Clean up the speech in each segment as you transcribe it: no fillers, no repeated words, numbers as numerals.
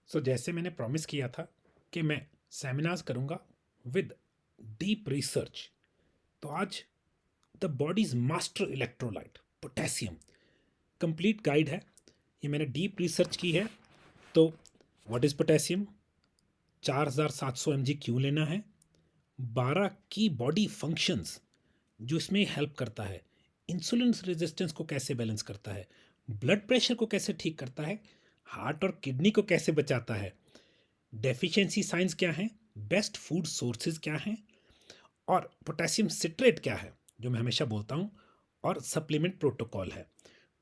जैसे मैंने प्रॉमिस किया था कि मैं सेमिनार्स करूंगा विद डीप रिसर्च। तो आज the bodies master electrolyte potassium complete guide है। ये मैंने डीप रिसर्च की है। तो व्हाट इज़ पोटेशियम, 4700 mg क्यों लेना है, 12 की बॉडी फंक्शंस जो इसमें हेल्प करता है, इंसुलिन रेजिस्टेंस को कैसे बैलेंस करता है, ब्लड प्रेशर को कैसे ठीक करता है, हार्ट और किडनी को कैसे बचाता है, डेफिशिएंसी साइंस क्या हैं, बेस्ट फूड सोर्सेज क्या हैं, और पोटेशियम सिट्रेट क्या है जो मैं हमेशा बोलता हूँ, और सप्लीमेंट प्रोटोकॉल है।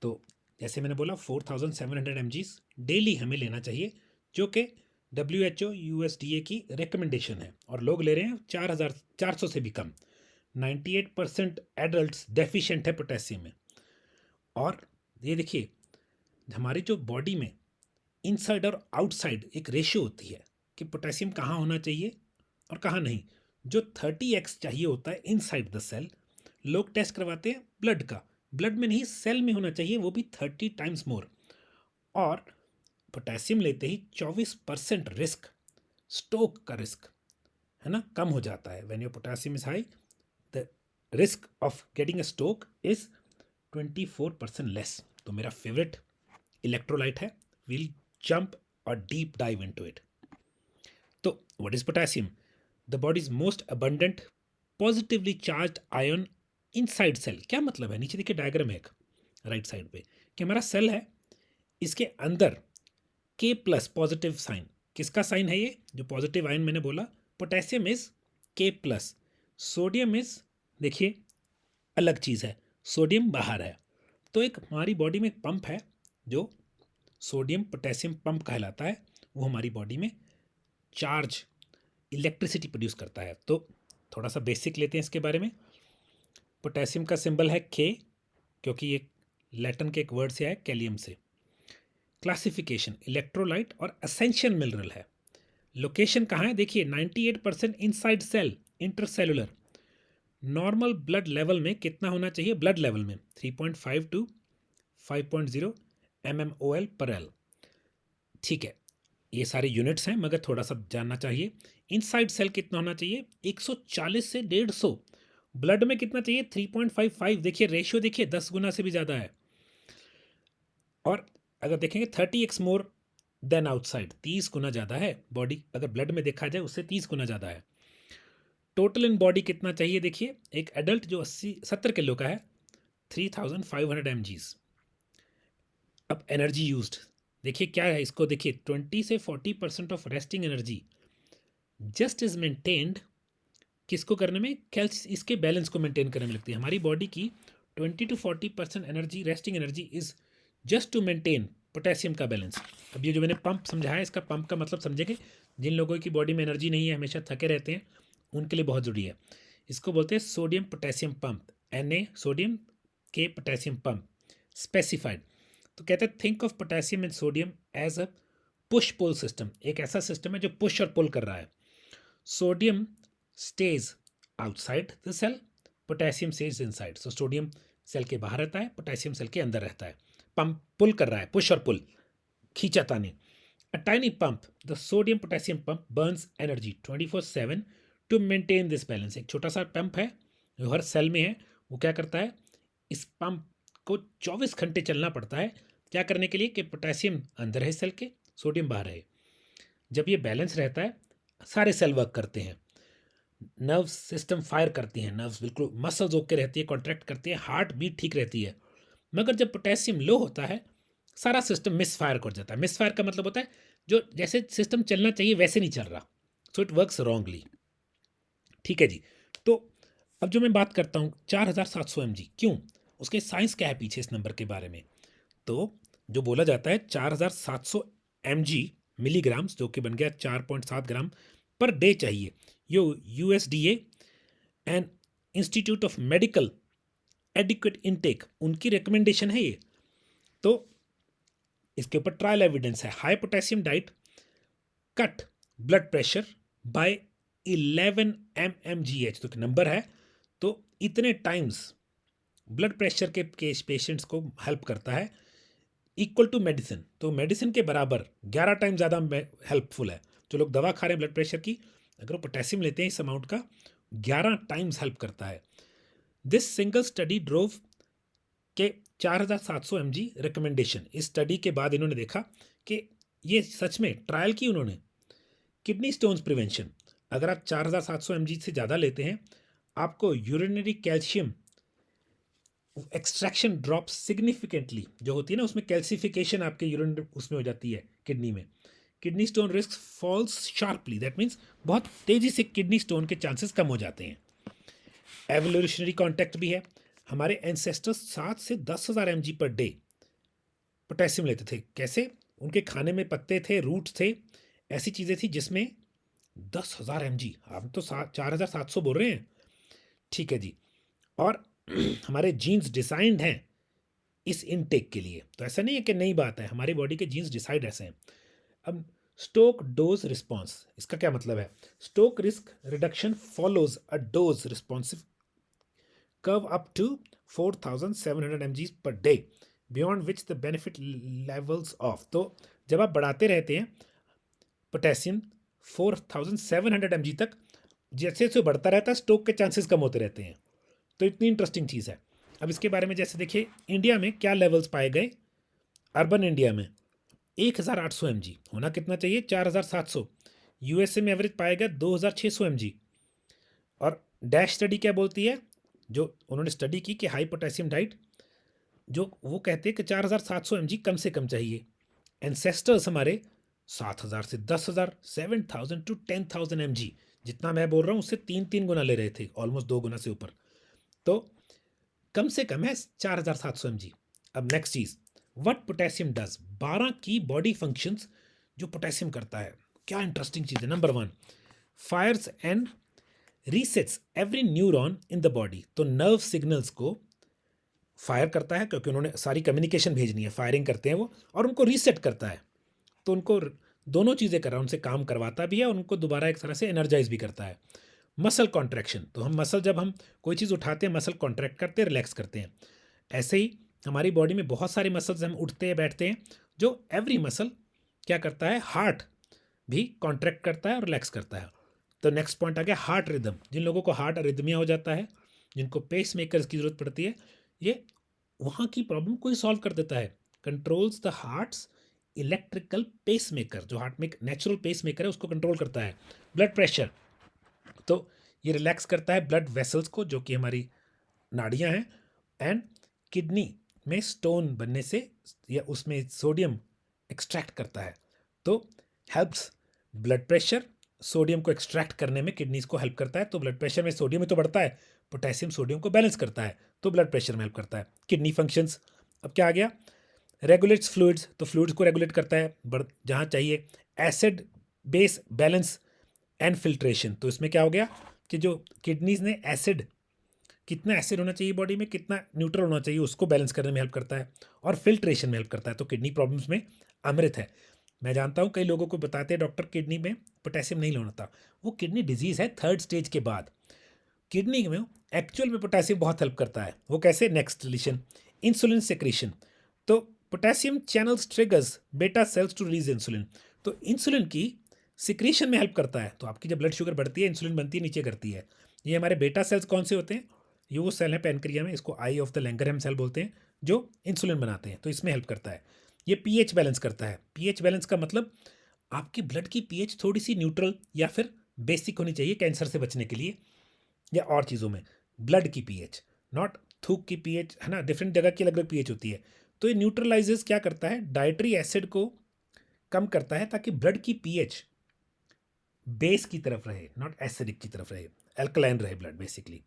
तो जैसे मैंने बोला 4700 mg डेली हमें लेना चाहिए, जो कि WHO USDA की रिकमेंडेशन है, और लोग ले रहे हैं 4400 से भी कम। 98% एडल्ट डेफिशिएंट है पोटेशियम में। और ये देखिए, हमारी जो बॉडी में इनसाइड और आउटसाइड एक रेशियो होती है कि पोटेशियम कहाँ होना चाहिए और कहाँ नहीं। जो 30x चाहिए होता है इनसाइड द सेल, लोग टेस्ट करवाते हैं ब्लड का, ब्लड में नहीं सेल में होना चाहिए, वो भी 30 टाइम्स मोर। और पोटेशियम लेते ही 24% रिस्क, स्ट्रोक का रिस्क है ना, कम हो जाता है। When your potassium is high, the risk of getting a stroke is 24% less. तो मेरा फेवरेट इलेक्ट्रोलाइट है, विल जंप और डीप डाइव इनटू इट। तो what is potassium, the body's most abundant positively charged ion inside cell. क्या मतलब है, नीचे देखिए डायग्राम है एक राइट साइड पे, कि हमारा सेल है, इसके अंदर के प्लस पॉजिटिव साइन, किसका साइन है ये, जो पॉजिटिव आयन मैंने बोला, पोटेशियम इज के प्लस, सोडियम इज, देखिए अलग चीज़ है, सोडियम बाहर है। तो एक हमारी बॉडी में एक पंप है जो सोडियम पोटेशियम पंप कहलाता है, वो हमारी बॉडी में चार्ज इलेक्ट्रिसिटी प्रोड्यूस करता है। तो थोड़ा सा बेसिक लेते हैं इसके बारे में। पोटेशियम का सिंबल है के, क्योंकि ये लैटिन के एक वर्ड से है, कैलियम से। क्लासिफिकेशन, इलेक्ट्रोलाइट और असेंशियल मिनरल है। लोकेशन कहाँ है, देखिए 98% inside cell, intercellular. Normal blood level में कितना होना चाहिए, ब्लड लेवल में 3.5 टू 5.0 mmol पर एल। ठीक है, ये सारे यूनिट्स हैं, मगर थोड़ा सा जानना चाहिए। इनसाइड सेल कितना होना चाहिए, 140 से 150। ब्लड में कितना चाहिए, 3.55। देखिए रेशियो, देखिए 10 गुना से भी ज़्यादा है। और अगर देखेंगे 30x मोर देन आउटसाइड, 30 गुना ज़्यादा है बॉडी, अगर ब्लड में देखा जाए उससे 30 गुना ज़्यादा है। टोटल इन बॉडी कितना चाहिए, देखिए एक एडल्ट जो 70 किलो का है, 3500 mg। अब एनर्जी यूज्ड देखिए क्या है, इसको देखिए 20 से 40% of resting energy just is maintained, किसको करने में, कैल्स, इसके बैलेंस को मेंटेन करने में लगती है। हमारी बॉडी की 20 to 40% energy, resting energy, is just to maintain potassium का बैलेंस। अब ये जो मैंने पंप समझाया, इसका पंप का मतलब समझेंगे, जिन लोगों की बॉडी में एनर्जी नहीं है, हमेशा थके रहते हैं, उनके लिए बहुत ज़रूरी है। इसको बोलते हैं सोडियम पोटेशियम पंप, सोडियम के पोटेशियम पंप स्पेसिफाइड। तो कहते हैं think of potassium and sodium as a push pull system, एक ऐसा सिस्टम है जो पुश और पुल कर रहा है। Sodium stays outside the cell, potassium stays inside. So sodium cell के बाहर रहता है, पोटेशियम सेल के अंदर रहता है। पंप पुल कर रहा है, पुश और पुल, खींचातानी। A tiny pump, the sodium potassium pump burns energy 24/7 to maintain this balance. एक छोटा सा पंप है जो हर सेल में है, वो क्या करता है, इस पंप को 24 घंटे चलना पड़ता है, क्या करने के लिए, कि पोटेशियम अंदर है सेल के, सोडियम बाहर है। जब ये बैलेंस रहता है, सारे सेल वर्क करते हैं, नर्व सिस्टम फायर करती हैं, नर्व्स बिल्कुल मसल्स ओके रहती है, कॉन्ट्रैक्ट करती है, हार्ट बीट ठीक रहती है। मगर जब पोटेशियम लो होता है, सारा सिस्टम मिस फायर कर जाता है। मिस फायर का मतलब होता है जो जैसे सिस्टम चलना चाहिए वैसे नहीं चल रहा, सो इट वर्क्स रॉन्गली। ठीक है जी। तो अब जो मैं बात करता हूँ 4700 mg क्यों, उसके साइंस क्या है पीछे इस नंबर के बारे में। तो जो बोला जाता है 4700 mg मिलीग्राम्स, जो कि बन गया 4.7 ग्राम पर डे चाहिए। यो USDA and institute of medical adequate intake, उनकी रिकमेंडेशन है ये। तो इसके ऊपर ट्रायल एविडेंस है। High potassium diet cut blood pressure by 11 mmgh, तो नंबर है, तो इतने टाइम्स ब्लड प्रेशर के केस पेशेंट्स को हेल्प करता है। इक्वल टू मेडिसिन, तो मेडिसिन के बराबर 11 टाइम ज़्यादा हेल्पफुल है। जो लोग दवा खा रहे हैं ब्लड प्रेशर की, अगर वो पोटेशियम लेते हैं इस अमाउंट का, 11 टाइम्स हेल्प करता है। दिस सिंगल स्टडी ड्रोव के 4700 mg रिकमेंडेशन। इस स्टडी के बाद इन्होंने देखा कि ये सच में ट्रायल की उन्होंने, किडनी स्टोन्स प्रिवेंशन, अगर आप 4700 mg से ज़्यादा लेते हैं, आपको urinary calcium extraction drop significantly, जो होती है ना उसमें कैल्सिफिकेशन आपके यूरिन उसमें हो जाती है किडनी में, kidney stone risk falls sharply, that means बहुत तेज़ी से किडनी स्टोन के चांसेस कम हो जाते हैं। एवोल्यूशनरी कॉन्टेक्ट भी है, हमारे एंसेस्टर्स 7 से 10,000 mg पर डे पोटेशियम लेते थे। कैसे? उनके खाने में पत्ते थे, रूट्स थे, ऐसी चीज़ें थी जिसमें 10,000 mg, हम तो 4,700 बोल रहे हैं, ठीक है जी। और हमारे जीन्स डिसाइंड हैं इस इनटेक के लिए, तो ऐसा नहीं है कि नई बात है, हमारी बॉडी के जीन्स डिसाइड ऐसे हैं। अब स्टोक डोज रिस्पॉन्स, इसका क्या मतलब है? Stroke risk reduction follows a dose responsive curve up to 4,700 mg per day, beyond which the benefit levels off. तो जब आप बढ़ाते रहते हैं पोटेशियम 4,700 mg तक, जैसे जैसे बढ़ता रहता है स्ट्रोक के चांसेस कम होते रहते हैं। तो इतनी इंटरेस्टिंग चीज़ है। अब इसके बारे में जैसे देखिए, इंडिया में क्या लेवल्स पाए गए, अर्बन इंडिया में 1,800 mg, होना कितना चाहिए 4,700, यूएसए में एवरेज पाया गया 2,600 mg। और डैश स्टडी क्या बोलती है, जो उन्होंने स्टडी की कि हाई पोटेशियम डाइट, जो वो कहते हैं कि 4,700 mg कम से कम चाहिए। एंसेस्टर्स हमारे 7,000 से 10,000, 7,000 टू 10,000 mg, जितना मैं बोल रहा हूँ उससे 3 गुना ले रहे थे, ऑलमोस्ट 2 गुना से ऊपर। तो कम से कम है 4,700 mg। अब next cheese, what potassium does, 12 की बॉडी फंक्शंस जो पोटेशियम करता है, क्या इंटरेस्टिंग चीज़ है। Number 1, fires and resets every neuron in the body, तो नर्व सिग्नल्स को फायर करता है, क्योंकि उन्होंने सारी कम्युनिकेशन भेजनी है, फायरिंग करते हैं वो, और उनको रीसेट करता है। तो उनको दोनों चीज़ें कर रहा है, उनसे काम करवाता भी है और उनको दोबारा एक तरह से एनर्जाइज भी करता है। मसल कॉन्ट्रैक्शन, तो हम मसल, जब हम कोई चीज़ उठाते हैं मसल कॉन्ट्रैक्ट करते हैं, रिलैक्स करते हैं। ऐसे ही हमारी बॉडी में बहुत सारे मसल्स, हम उठते हैं बैठते हैं, जो एवरी मसल क्या करता है, हार्ट भी कॉन्ट्रैक्ट करता है और रिलैक्स करता है। तो नेक्स्ट पॉइंट आ गया हार्ट रिदम, जिन लोगों को हार्ट अरिदमिया हो जाता है, जिनको पेस मेकर्स की ज़रूरत पड़ती है, ये वहाँ की प्रॉब्लम को ही सॉल्व कर देता है। Controls the heart's electrical pacemaker, जो हार्ट में नेचुरल पेस मेकर है उसको कंट्रोल करता है। ब्लड प्रेशर, तो ये रिलैक्स करता है ब्लड वेसल्स को, जो कि हमारी नाड़ियाँ हैं। एंड किडनी में स्टोन बनने से या उसमें सोडियम एक्सट्रैक्ट करता है, तो हेल्प्स ब्लड प्रेशर, सोडियम को एक्सट्रैक्ट करने में किडनीज को हेल्प करता है। तो ब्लड प्रेशर में सोडियम ही तो बढ़ता है, पोटेशियम सोडियम को बैलेंस करता है, तो ब्लड प्रेशर में हेल्प करता है। किडनी फंक्शंस, अब क्या आ गया, रेगुलेट्स फ्लूइड्स, तो फ्लूइड्स को रेगुलेट करता है जहाँ चाहिए। Acid base balance and filtration, तो इसमें क्या हो गया कि जो किडनीज ने एसिड, कितना एसिड होना चाहिए बॉडी में, कितना न्यूट्रल होना चाहिए, उसको बैलेंस करने में हेल्प करता है, और फिल्ट्रेशन में हेल्प करता है। तो किडनी प्रॉब्लम्स में अमृत है। मैं जानता हूँ कई लोगों को बताते हैं डॉक्टर किडनी में पोटेशियम नहीं लेना था, वो किडनी डिजीज़ है 3rd स्टेज के बाद। किडनी में एक्चुअल में पोटेशियम बहुत हेल्प करता है। वो कैसे? नेक्स्ट लिशन, इंसुलिन सेक्रेशन, तो पोटेशियम चैनल्स ट्रिगर्स बेटा सेल्स टू रिलीज इंसुलिन, तो इंसुलिन की सिक्रीशन में हेल्प करता है। तो आपकी जब ब्लड शुगर बढ़ती है, इंसुलिन बनती है, नीचे करती है। ये हमारे बेटा सेल्स कौन से होते हैं? ये वो सेल है पैनक्रिया में, इसको आई ऑफ द लैंगरहैम सेल बोलते हैं, जो इंसुलिन बनाते हैं, तो इसमें हेल्प करता है। ये पीएच बैलेंस करता है। पीएच बैलेंस का मतलब आपकी ब्लड की पीएच थोड़ी सी न्यूट्रल या फिर बेसिक होनी चाहिए कैंसर से बचने के लिए, या और चीज़ों में। ब्लड की पीएच, नॉट थूक की पीएच, है ना, डिफरेंट जगह की अलग अलग पीएच होती है। तो ये न्यूट्रलाइजेस क्या करता है, डाइटरी एसिड को कम करता है, ताकि ब्लड की पीएच बेस की तरफ रहे, नॉट एसिडिक की तरफ रहे, एल्कलाइन रहे ब्लड बेसिकली।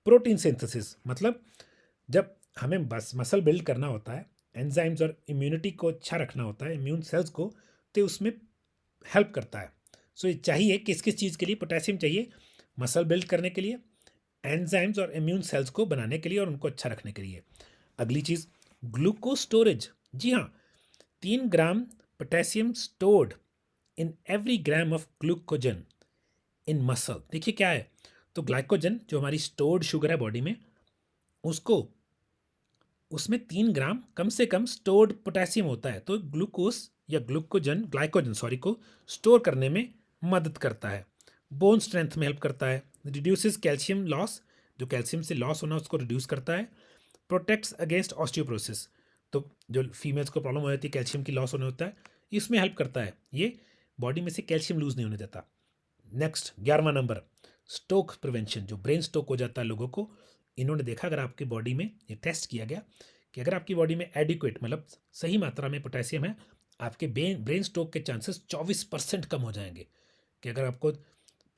प्रोटीन सिंथेसिस, मतलब जब हमें बस मसल बिल्ड करना होता है, एंजाइम्स और इम्यूनिटी को अच्छा रखना होता है, इम्यून सेल्स को, तो उसमें हेल्प करता है। सो ये चाहिए किस किस चीज़ के लिए पोटेशियम चाहिए? मसल बिल्ड करने के लिए, एंजाइम्स और इम्यून सेल्स को बनाने के लिए और उनको अच्छा रखने के लिए। अगली चीज़ ग्लूकोज स्टोरेज, जी हाँ, 3 gram potassium stored in every gram of glucagon in muscle. देखिए क्या है, तो ग्लाइकोजन जो हमारी स्टोर्ड शुगर है बॉडी में, उसको उसमें 3 ग्राम कम से कम स्टोर्ड पोटेशियम होता है, तो ग्लूकोज या ग्लाइकोजन सॉरी को स्टोर करने में मदद करता है। बोन स्ट्रेंथ में हेल्प करता है, रिड्यूसेस कैल्शियम लॉस, जो कैल्शियम से लॉस होना उसको रिड्यूस करता है, प्रोटेक्ट्स अगेंस्ट ऑस्टियोप्रोसिस, तो जो फीमेल्स को प्रॉब्लम हो जाती है कैल्शियम की लॉस होने होता है, इसमें हेल्प करता है। ये बॉडी में से कैल्शियम लूज नहीं होने देता। नेक्स्ट 11वां नंबर, स्ट्रोक प्रिवेंशन, जो ब्रेन स्ट्रोक हो जाता है लोगों को, इन्होंने देखा अगर आपकी बॉडी में, ये टेस्ट किया गया कि अगर आपकी बॉडी में एडिक्वेट मतलब सही मात्रा में पोटेशियम है, आपके ब्रेन स्ट्रोक के चांसेस 24% कम हो जाएंगे। कि अगर आपको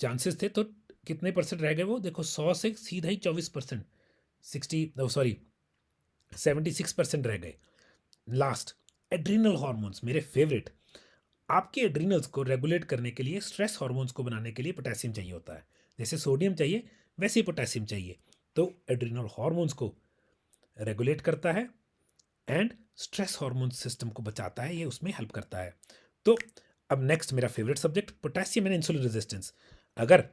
चांसेस थे तो कितने परसेंट रह गए, वो देखो 100 से सीधा ही 24%, 76% रह गए। लास्ट, एड्रीनल हार्मोन्स, मेरे फेवरेट। आपके एड्रीनल्स को रेगुलेट करने के लिए, स्ट्रेस हार्मोन्स को बनाने के लिए पोटेशियम चाहिए होता है। जैसे सोडियम चाहिए वैसे ही पोटेशियम चाहिए, तो एड्रीनल हार्मोन्स को रेगुलेट करता है एंड स्ट्रेस हार्मोन सिस्टम को बचाता है, ये उसमें हेल्प करता है। तो अब नेक्स्ट मेरा favourite subject, potassium and insulin resistance. अगर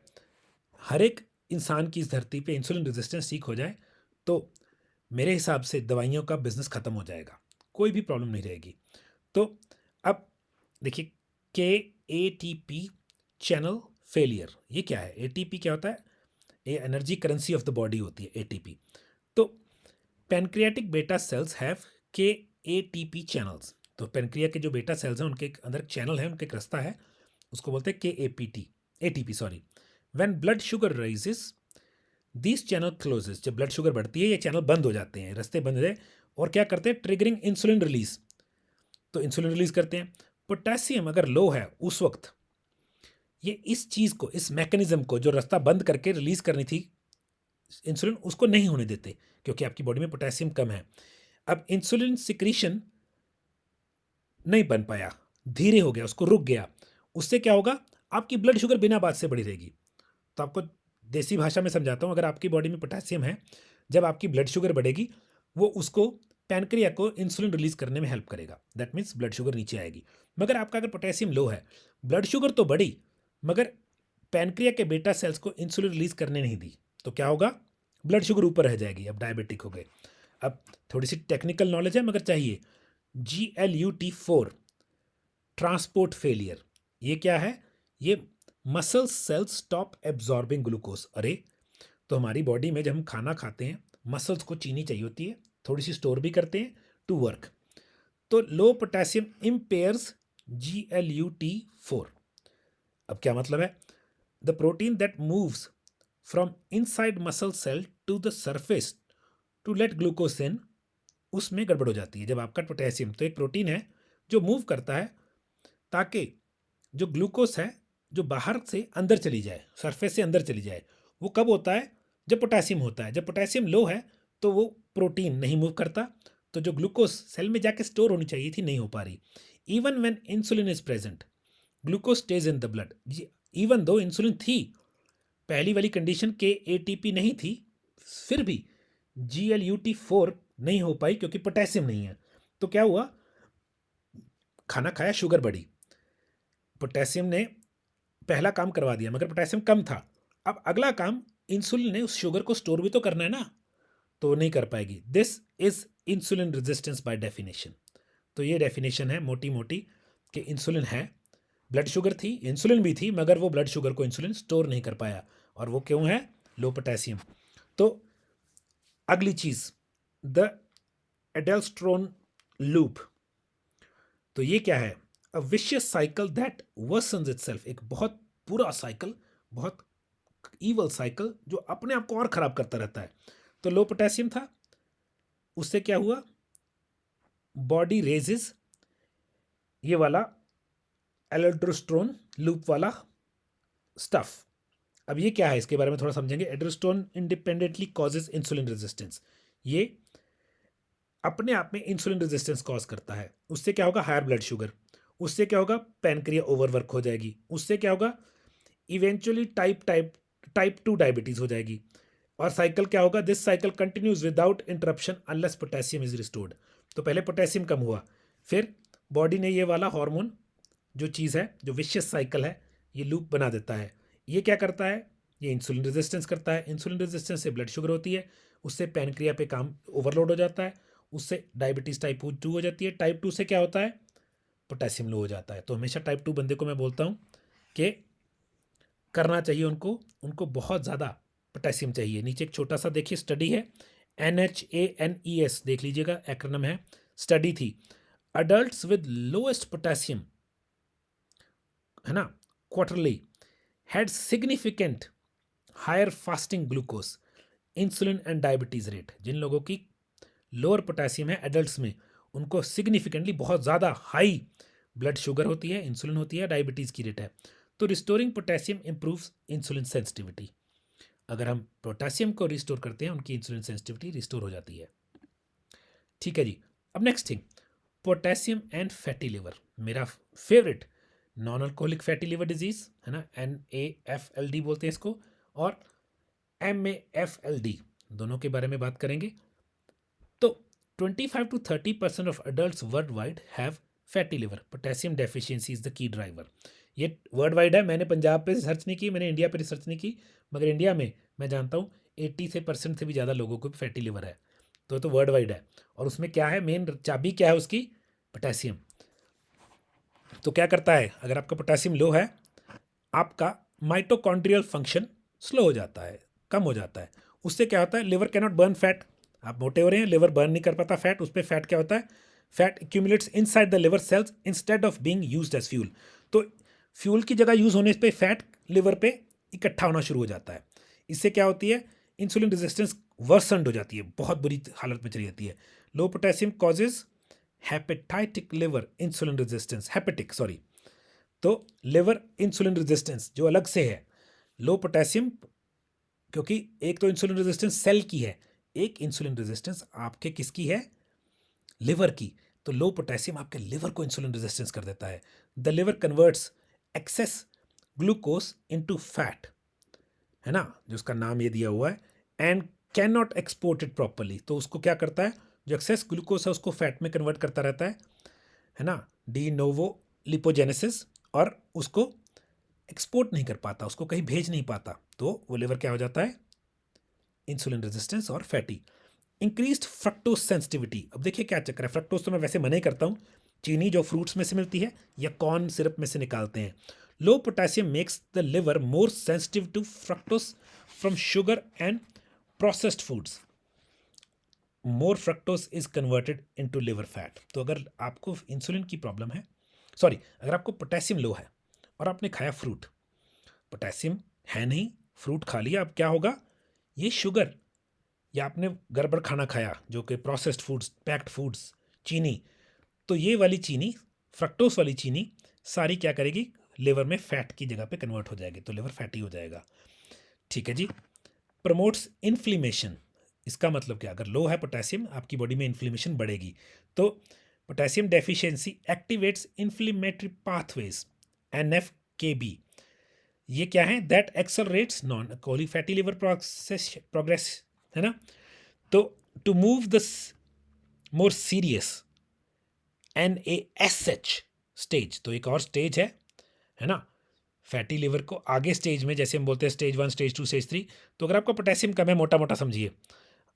हर एक इंसान की इस धरती पे इंसुलिन रेजिस्टेंस ठीक हो जाए तो मेरे हिसाब से दवाइयों का बिजनेस खत्म हो जाएगा, कोई भी प्रॉब्लम नहीं रहेगी। तो अब देखिए, के A T P channel failure, ये क्या है? ए टी पी क्या होता है? ये energy currency of the body होती है ए टी पी। तो पैनक्रियाटिक बेटा सेल्स हैव के ए टी पी चैनल्स, तो पैनक्रिया के जो बेटा सेल्स हैं उनके अंदर चैनल है, उनके एक रास्ता है, उसको बोलते हैं के A T P sorry. When blood sugar rises this channel closes, जब ब्लड शुगर बढ़ती है ये चैनल बंद हो जाते हैं, रास्ते बंद हो जाए, और क्या करते हैं? ट्रिगरिंग इंसुलिन रिलीज, तो इंसुलिन रिलीज करते हैं। पोटेशियम अगर लो है उस वक्त ये इस चीज़ को, इस मैकेनिज्म को जो रास्ता बंद करके रिलीज करनी थी इंसुलिन, उसको नहीं होने देते क्योंकि आपकी बॉडी में पोटेशियम कम है। अब इंसुलिन सिक्रीशन नहीं बन पाया, धीरे हो गया, उसको रुक गया, उससे क्या होगा? आपकी ब्लड शुगर बिना बात से बढ़ी रहेगी। तो आपको देसी भाषा में समझाता हूँ, अगर आपकी बॉडी में पोटेशियम है, जब आपकी ब्लड शुगर बढ़ेगी वो उसको, पैनक्रिया को इंसुलिन रिलीज करने में हेल्प करेगा, दैट मीन्स ब्लड शुगर नीचे आएगी। मगर आपका अगर पोटेशियम लो है, ब्लड शुगर तो बढ़ी मगर पैनक्रिया के बेटा सेल्स को इंसुलिन रिलीज करने नहीं दी, तो क्या होगा? ब्लड शुगर ऊपर रह जाएगी, अब डायबिटिक हो गए। अब थोड़ी सी टेक्निकल नॉलेज है मगर चाहिए। GLUT4 ट्रांसपोर्ट फेलियर, ये क्या है? ये muscle cells stop absorbing glucose. अरे, तो हमारी बॉडी में जब हम खाना खाते हैं मसल्स को चीनी चाहिए होती है, थोड़ी सी स्टोर भी करते हैं टू वर्क। तो लो पोटेशियम इम्पेयर्स GLUT4। अब क्या मतलब है? The protein that moves from inside muscle cell to the surface to let glucose in, उसमें गड़बड़ हो जाती है। जब आपका पोटेशियम, तो एक प्रोटीन है जो मूव करता है ताकि जो ग्लूकोज है जो बाहर से अंदर चली जाए, सरफेस से अंदर चली जाए। वो कब होता है? जब पोटेशियम होता है। जब पोटेशियम लो है तो वो प्रोटीन नहीं मूव करता, तो जो ग्लूकोज सेल में जाके स्टोर होनी चाहिए थी नहीं हो पा रही। Even when insulin is present glucose stage in the blood, even though insulin थी, पहली वाली कंडीशन के ATP नहीं थी, फिर भी GLUT4 नहीं हो पाई क्योंकि पोटेशियम नहीं है। तो क्या हुआ? खाना खाया, शुगर बढ़ी, पोटेशियम ने पहला काम करवा दिया मगर पोटेशियम कम था। अब अगला काम, इंसुलिन ने उस शुगर को स्टोर भी तो करना है ना, तो नहीं कर पाएगी। This is insulin resistance by definition. तो ये डेफिनेशन है मोटी मोटी कि इंसुलिन है, ब्लड शुगर थी, इंसुलिन भी थी, मगर वो ब्लड शुगर को इंसुलिन स्टोर नहीं कर पाया, और वो क्यों है? Low potassium. तो अगली चीज, द एडेल्स्ट्रोन लूप, तो ये क्या है? A vicious cycle that versions itself, एक बहुत बुरा साइकिल, बहुत ईवल साइकिल जो अपने आप को और खराब करता रहता है। तो लो पोटेशियम था, उससे क्या हुआ? बॉडी रेजेस ये वाला एल्ड्रोस्ट्रोन लूप वाला स्टफ। अब ये क्या है, इसके बारे में थोड़ा समझेंगे। एल्ड्रोस्ट्रोन इंडिपेंडेंटली कॉजेज इंसुलिन रेजिस्टेंस, ये अपने आप में इंसुलिन रेजिस्टेंस कॉज करता है। उससे क्या होगा? Higher blood sugar. उससे क्या होगा? पैनक्रिया ओवरवर्क हो जाएगी। उससे क्या होगा? इवेंचुअली टाइप 2 डायबिटीज हो जाएगी। और साइकिल क्या होगा? This cycle continues without interruption unless potassium is restored. तो पहले पोटेशियम कम हुआ, फिर बॉडी ने ये वाला हार्मोन जो चीज़ है, जो विशियस साइकिल है, ये लूप बना देता है। ये क्या करता है? ये इंसुलिन रेजिस्टेंस करता है। इंसुलिन रेजिस्टेंस से ब्लड शुगर होती है, उससे पैनक्रिया पे काम ओवरलोड हो जाता है, उससे डायबिटीज़ टाइप 2 हो जाती है। टाइप 2 से क्या होता है, पोटेशियम लो हो जाता है। तो हमेशा टाइप 2 बंदे को मैं बोलता हूँ कि करना चाहिए उनको उनको बहुत ज़्यादा पोटेशियम चाहिए। नीचे एक छोटा सा देखिए स्टडी है, NHANES देख लीजिएगा, एक्रोनिम है। स्टडी थी अडल्ट्स विद लोएस्ट पोटेशियम, है ना, quarterly had significant higher fasting glucose, insulin and diabetes rate. जिन लोगों की लोअर पोटेशियम है एडल्ट्स में, उनको सिग्निफिकेंटली बहुत ज़्यादा हाई ब्लड शुगर होती है, इंसुलिन होती है, डायबिटीज़ की रेट है। तो restoring potassium improves insulin sensitivity. अगर हम पोटेशियम को रिस्टोर करते हैं, उनकी इंसुलिन सेंसिटिविटी रिस्टोर हो जाती है। ठीक है जी। अब next thing, potassium and fatty liver, मेरा favourite non alcoholic fatty liver disease है ना, NAFLD बोलते हैं इसको, और MAFLD, दोनों के बारे में बात करेंगे। तो 25 to 30% of adults world wide have fatty liver, potassium deficiency is the key driver. ये वर्ल्ड वाइड है, मैंने पंजाब पे रिसर्च नहीं की, मैंने इंडिया पे रिसर्च नहीं की, मगर इंडिया में मैं जानता हूँ 80% से भी ज़्यादा लोगों को फैटी लिवर है। तो वर्ल्ड वाइड है, और उसमें क्या है, मेन चाबी क्या है उसकी, पोटेशियम। तो क्या करता है, अगर आपका पोटेशियम लो है, आपका माइटोकॉन्ड्रियल फंक्शन स्लो हो जाता है, कम हो जाता है। उससे क्या होता है, लिवर कैनॉट बर्न फैट। आप मोटे हो रहे हैं, लिवर बर्न नहीं कर पाता फैट, उस पर फैट क्या होता है, fat accumulates inside the liver cells instead of being used as fuel. तो फ्यूल की जगह यूज होने पे फैट लिवर पे इकट्ठा होना शुरू हो जाता है। इससे क्या होती है, इंसुलिन रेजिस्टेंस वर्सनड हो जाती है, बहुत बुरी हालत में चली जाती है। Low potassium causes hepatitic liver insulin resistance, hepatic sorry. तो लिवर इंसुलिन रेजिस्टेंस जो अलग से है, लो पोटेशियम, क्योंकि एक तो इंसुलिन रेजिस्टेंस सेल की है, एक इंसुलिन रेजिस्टेंस आपके किसकी है, लिवर की। तो लो पोटेशियम आपके लिवर को इंसुलिन रेजिस्टेंस कर देता है। The liver converts access glucose into fat, है ना, जो उसका नाम ये दिया हुआ है, and can not export it properly. तो उसको क्या करता है, जो एक्सेस ग्लूकोज है उसको फैट में कन्वर्ट करता रहता है ना, डी नोवो लिपोजेनेसिस, और उसको एक्सपोर्ट नहीं कर पाता, उसको कहीं भेज नहीं पाता। तो वो लिवर क्या हो जाता है, इंसुलिन रेजिस्टेंस और फैटी। इंक्रीज्ड फ्रक्टोज सेंसिटिविटी, अब देखिए क्या चक्कर है, फ्रक्टोज तो मैं वैसे मना ही करता हूँ, चीनी जो फ्रूट्स में से मिलती है या कॉर्न सिरप में से निकालते हैं। Low potassium makes the liver more sensitive to fructose from sugar and processed foods, more fructose is converted into liver fat. तो अगर आपको इंसुलिन की प्रॉब्लम है, सॉरी, अगर आपको पोटेशियम लो है और आपने खाया फ्रूट, पोटेशियम है नहीं, फ्रूट खा लिया, अब क्या होगा, ये शुगर, या आपने गड़बड़ खाना खाया जो कि प्रोसेस्ड फूड्स, पैक्ड फूड्स, चीनी, तो ये वाली चीनी, फ्रक्टोस वाली चीनी सारी क्या करेगी, लिवर में फैट की जगह पे कन्वर्ट हो जाएगी, तो लिवर फैटी हो जाएगा। ठीक है जी। प्रमोट्स इन्फ्लेमेशन, इसका मतलब क्या, अगर लो है पोटेशियम, आपकी बॉडी में इन्फ्लेमेशन बढ़ेगी। तो potassium deficiency activates inflammatory pathways, NF-kB। ये क्या है, that accelerates non alcoholic fatty liver progress, है ना। तो to move this more serious NASH stage, तो एक और स्टेज है ना, फैटी लिवर को आगे स्टेज में, जैसे हम बोलते हैं स्टेज 1, स्टेज 2, स्टेज 3। तो अगर आपका पोटेशियम कम है, मोटा मोटा समझिए,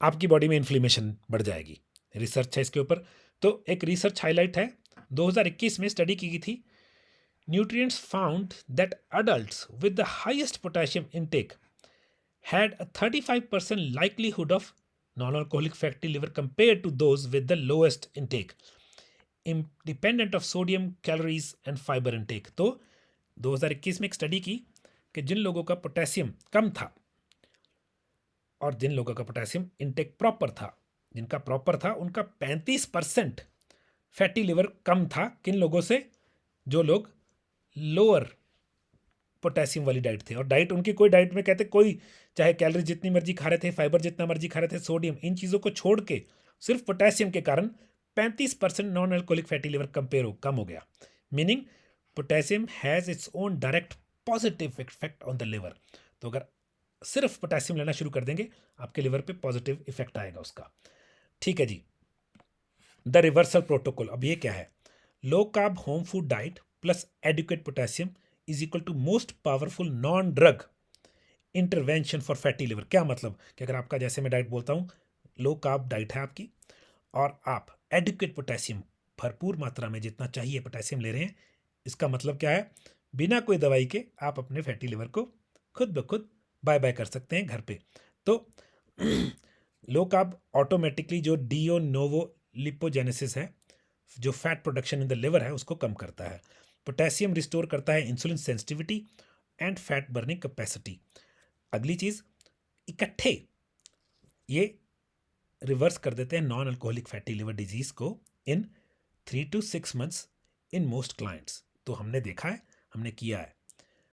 आपकी बॉडी में इन्फ्लेमेशन बढ़ जाएगी। रिसर्च है इसके ऊपर। तो एक रिसर्च हाईलाइट है, 2021 में स्टडी की गई थी। Nutrients found that adults with the highest potassium intake had a 35% likelihood of non-alcoholic fatty liver compared to those with the lowest intake, independent of sodium, calories and fiber intake। तो 2021 में एक study की कि जिन लोगों का potassium कम था और जिन लोगों का पोटेशियम इंटेक प्रॉपर था, जिनका प्रॉपर था, उनका 35% फैटी लिवर कम था। किन लोगों से, जो लोग लोअर पोटेशियम वाली डाइट थे। और डाइट उनकी, कोई डाइट में कहते कोई, चाहे कैलोरी जितनी मर्जी खा रहे थे, फाइबर जितना मर्जी खा रहे थे, सोडियम, इन चीज़ों को छोड़ के सिर्फ पोटेशियम के कारण 35% नॉन अल्कोहलिक फैटी लिवर कम हो गया। Meaning potassium has its own direct positive effect on the liver. तो अगर सिर्फ पोटेशियम लेना शुरू कर देंगे, आपके लिवर पे पॉजिटिव इफेक्ट आएगा उसका। ठीक है जी। द रिवर्सल प्रोटोकॉल, अब ये क्या है, low carb home food diet plus adequate potassium is equal to most powerful non drug intervention for fatty liver. क्या मतलब कि अगर आपका, जैसे मैं डाइट बोलता हूँ, लो कार्ब डाइट है आपकी, और आप एडिक्वेट पोटेशियम भरपूर मात्रा में जितना चाहिए पोटेशियम ले रहे हैं, इसका मतलब क्या है, बिना कोई दवाई के आप अपने फैटी लिवर को खुद ब खुद बाय बाय कर सकते हैं घर पे। तो लो कार्ब ऑटोमेटिकली जो डीओ नोवो लिपोजेनेसिस है, जो fat production in the liver है, उसको कम करता है। पोटेशियम रिस्टोर करता है insulin sensitivity and fat burning capacity. अगली चीज़, इकट्ठे ये रिवर्स कर देते हैं non alcoholic fatty liver disease को इन 3 to 6 months in most clients. तो हमने देखा है, हमने किया है।